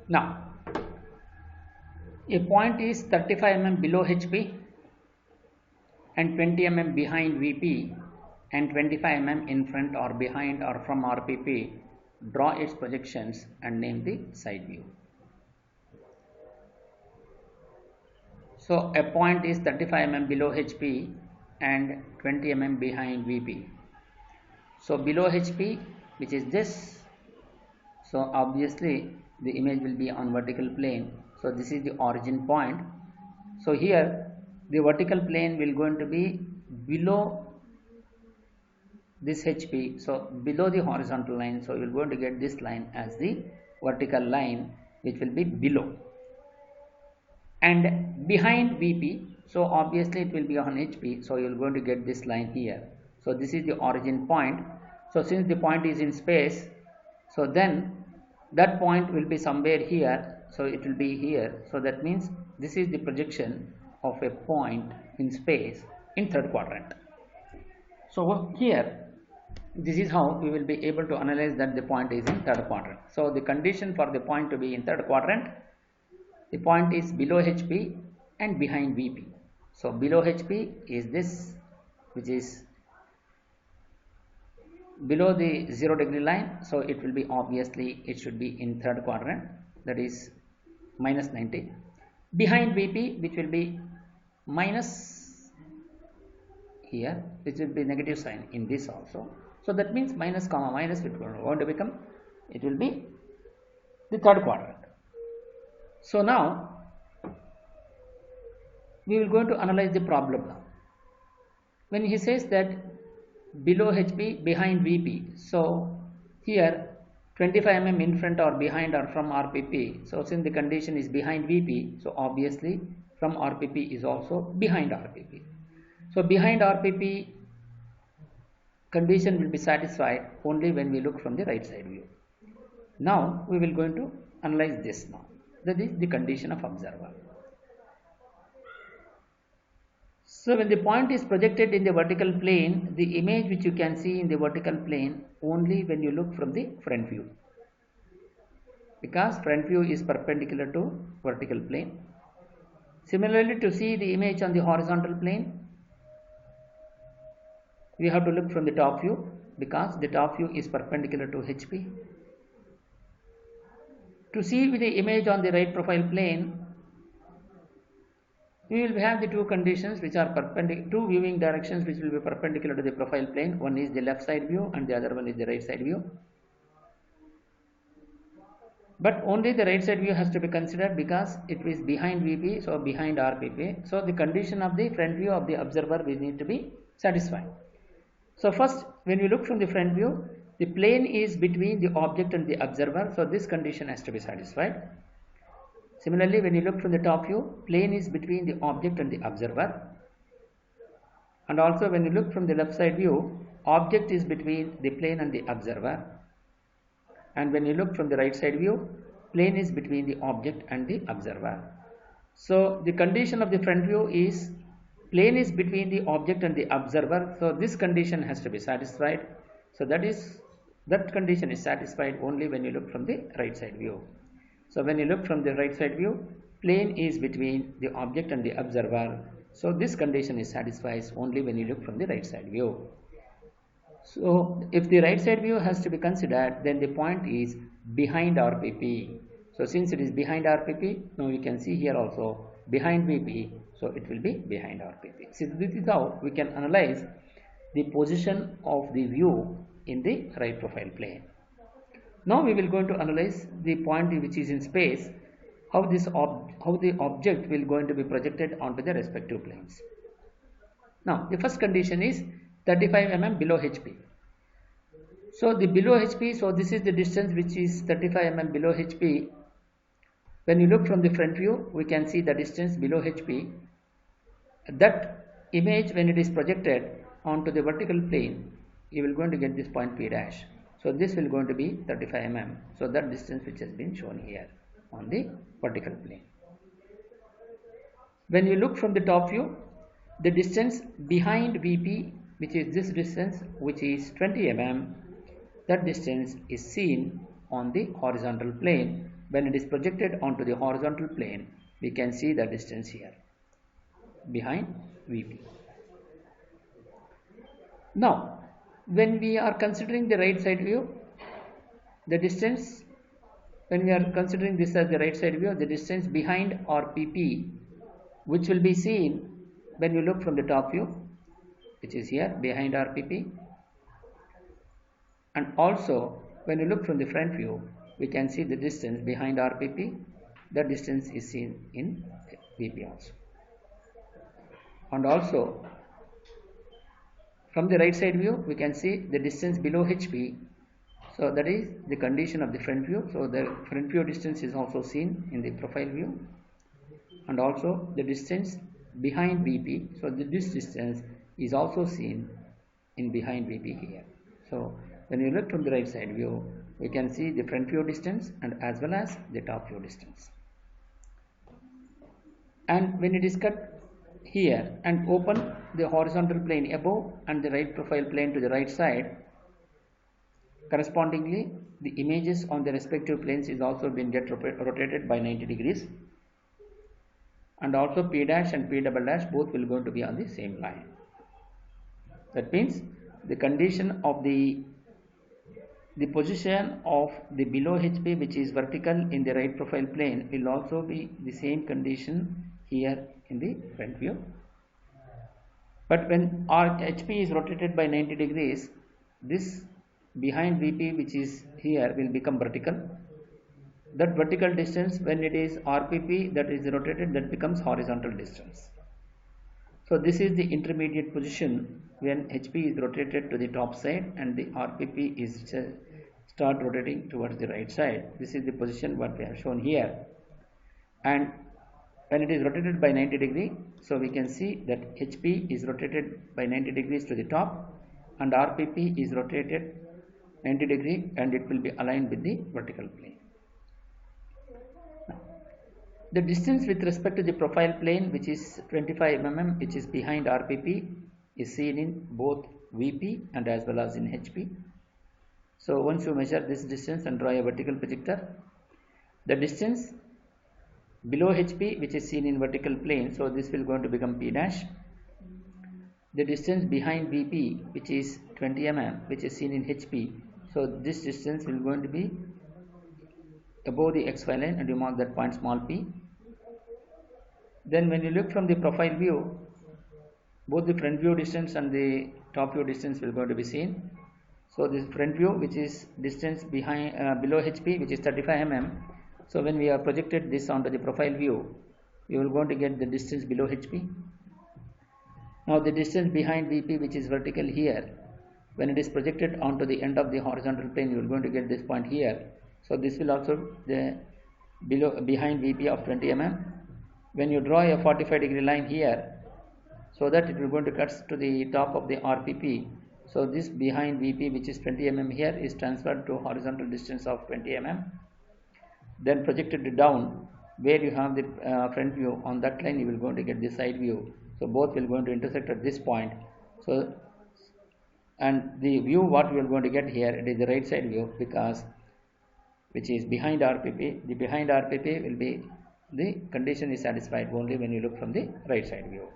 Now, a point is 35 mm below HP and 20 mm behind VP and 25 mm in front or behind or from RPP. Draw its projections and name the side view. So a point is 35 mm below HP and 20 mm behind VP. So below HP, which is this, so obviously the image will be on vertical plane. So this is the origin point. So here the vertical plane will going to be below this HP, so below the horizontal line. So you are going to get this line as the vertical line, which will be below. And behind VP, so obviously it will be on HP, so you are going to get this line here. So this is the origin point. So since the point is in space, so then that point will be somewhere here, so it will be here. So that means this is the projection of a point in space in third quadrant. So here, this is how we will be able to analyze that the point is in third quadrant. So the condition for the point to be in third quadrant, the point is below HP and behind VP. So below HP is this, which is below the 0 degree line. So it will be obviously it should be in third quadrant, that is minus 90. Behind VP, which will be minus here, which will be negative sign in this also. So that means minus comma minus, it will going to become, it will be the third quadrant. So now we will going to analyze the problem now. When he says that below HP behind VP, so here 25 mm in front or behind or from RPP. So since the condition is behind VP, so obviously from RPP is also behind RPP. So behind RPP condition will be satisfied only when we look from the right side view. Now we will going to analyze this now. That is the condition of observer. So when the point is projected in the vertical plane, the image which you can see in the vertical plane only when you look from the front view, because front view is perpendicular to vertical plane. Similarly, to see the image on the horizontal plane, we have to look from the top view, because the top view is perpendicular to HP. To see the image on the right profile plane, we will have the two conditions which are perpendicular, two viewing directions which will be perpendicular to the profile plane. One is the left side view and the other one is the right side view. But only the right side view has to be considered because it is behind VP, so behind RPP. So the condition of the front view of the observer will need to be satisfied. So first, when we look from the front view, the plane is between the object and the observer, so this condition has to be satisfied. Similarly, when you look from the top view, plane is between the object and the observer. And also when you look from the left side view, object is between the plane and the observer. And when you look from the right side view, plane is between the object and the observer. So the condition of the front view is plane is between the object and the observer. So this condition has to be satisfied. So that condition is satisfied only when you look from the right side view. So when you look from the right side view, plane is between the object and the observer. So this condition is satisfied only when you look from the right side view. So if the right side view has to be considered, then the point is behind RPP. So since it is behind RPP, now you can see here also behind VP, so it will be behind RPP. So this is how we can analyze the position of the view in the right profile plane. Now we will going to analyze the point which is in space, how the object will going to be projected onto the respective planes. Now the first condition is 35 mm below HP. So the below HP, so this is the distance which is 35 mm below HP. When you look from the front view, we can see the distance below HP. That image, when it is projected onto the vertical plane, you will going to get this point P dash. So this will going to be 35 mm. So that distance which has been shown here on the vertical plane. When you look from the top view, the distance behind VP, which is this distance, which is 20 mm, that distance is seen on the horizontal plane. when it is projected onto the horizontal plane, we can see the distance here behind VP. Now, when we are considering the right side view, the distance, when we are considering this as the right side view, the distance behind RPP, which will be seen when you look from the top view, which is here behind RPP, and also when you look from the front view, we can see the distance behind RPP. The distance is seen in VP also. And also from the right side view, we can see the distance below HP. So that is the condition of the front view. So the front view distance is also seen in the profile view, and also the distance behind VP. So this distance is also seen in behind VP here. So when you look from the right side view, we can see the front view distance and as well as the top view distance. And when it is cut here and open the horizontal plane above and the right profile plane to the right side, correspondingly the images on the respective planes is also been rotated by 90 degrees, and also P dash and P double dash both will going to be on the same line. That means the condition of the position of the below HP, which is vertical in the right profile plane, will also be the same condition here in the front view. But when our HP is rotated by 90 degrees, this behind VP, which is here, will become vertical. That vertical distance, when it is RPP that is rotated, that becomes horizontal distance. So this is the intermediate position when HP is rotated to the top side and the RPP is start rotating towards the right side. This is the position what we have shown here. And when it is rotated by 90 degree, so we can see that HP is rotated by 90 degrees to the top and RPP is rotated 90 degree and it will be aligned with the vertical plane. Now, the distance with respect to the profile plane, which is 25 mm, which is behind RPP, is seen in both VP and as well as in HP. So once you measure this distance and draw a vertical projector, the distance below HP, which is seen in vertical plane, so this will going to become P dash. The distance behind VP, which is 20 mm, which is seen in HP, so this distance will going to be above the XY line and you mark that point small p. Then when you look from the profile view, both the front view distance and the top view distance will going to be seen. So this front view, which is distance behind below HP, which is 35 mm. So when we have projected this onto the profile view, you will going to get the distance below HP. Now the distance behind VP, which is vertical here, when it is projected onto the end of the horizontal plane, you are going to get this point here. So this will also the behind VP of 20 mm. When you draw a 45 degree line here, so that it will going to cut to the top of the RPP. So this behind VP, which is 20 mm here, is transferred to horizontal distance of 20 mm. Then projected down, where you have the front view, on that line you will going to get the side view. So both will going to intersect at this point. So and the view what we are going to get here, it is the right side view, because which is behind RPP. The behind RPP will be the condition is satisfied only when you look from the right side view.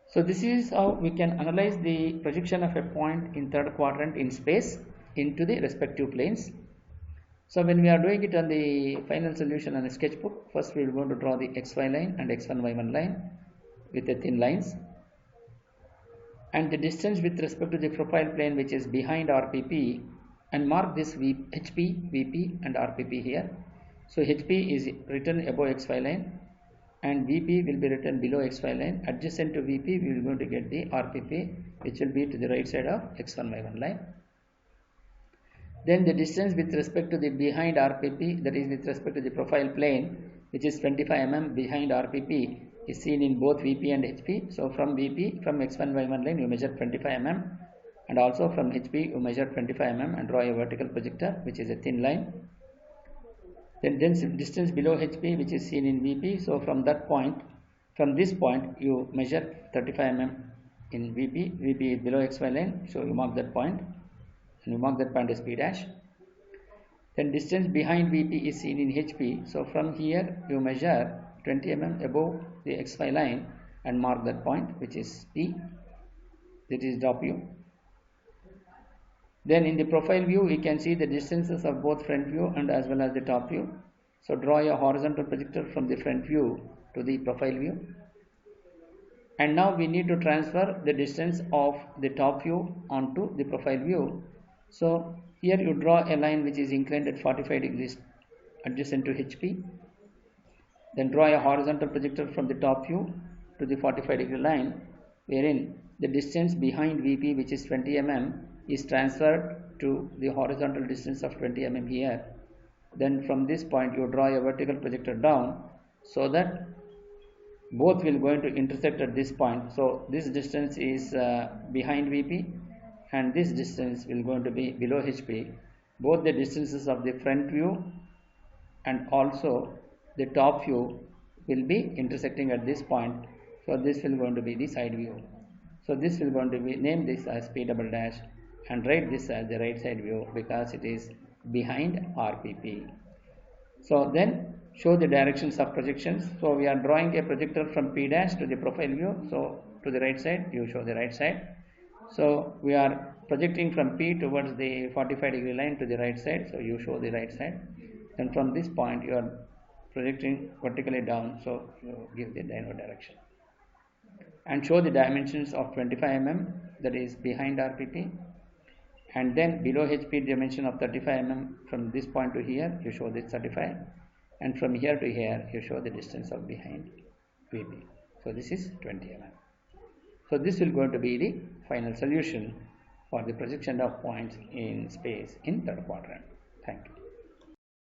So this is how we can analyze the projection of a point in third quadrant in space into the respective planes. So when we are doing it on the final solution on a sketchbook, first we are going to draw the XY line and X1, Y1 line with the thin lines, and the distance with respect to the profile plane, which is behind RPP, and mark this HP, VP and RPP here. So HP is written above XY line and VP will be written below XY line. Adjacent to VP, we will going to get the RPP, which will be to the right side of X1, Y1 line. Then the distance with respect to the behind RPP, that is with respect to the profile plane, which is 25 mm behind RPP, is seen in both VP and HP. So from VP, from X1, Y1 line, you measure 25 mm, and also from HP you measure 25 mm and draw a vertical projector, which is a thin line. Then distance below HP, which is seen in VP. So from that point, from this point, you measure 35 mm in VP. VP is below XY line, so you mark that point, and you mark that point as P dash. Then distance behind VP is seen in HP. So from here you measure 20 mm above the XY line and mark that point, which is P. That is top view. Then in the profile view, we can see the distances of both front view and as well as the top view. So draw a horizontal projector from the front view to the profile view. And now we need to transfer the distance of the top view onto the profile view. So here you draw a line which is inclined at 45 degrees adjacent to HP. Then draw a horizontal projector from the top view to the 45 degree line, wherein the distance behind VP, which is 20 mm, is transferred to the horizontal distance of 20 mm here. Then from this point you draw a vertical projector down so that both will going to intersect at this point. So this distance is behind VP and this distance will going to be below HP. Both the distances of the front view and also the top view will be intersecting at this point. So this will going to be the side view. So this will going to be, name this as P double dash and write this as the right side view because it is behind RPP. So then show the directions of projections. So we are drawing a projector from P dash to the profile view. So to the right side, you show the right side. So we are projecting from P towards the 45 degree line to the right side. So you show the right side. Then from this point you are projecting vertically down. So you give the downward direction. And show the dimensions of 25 mm, that is behind RPP. And then below HP dimension of 35 mm, from this point to here you show this 35, and from here to here you show the distance of behind VP. So this is 20 mm. So this will going to be the final solution for the projection of points in space in third quadrant. Thank you.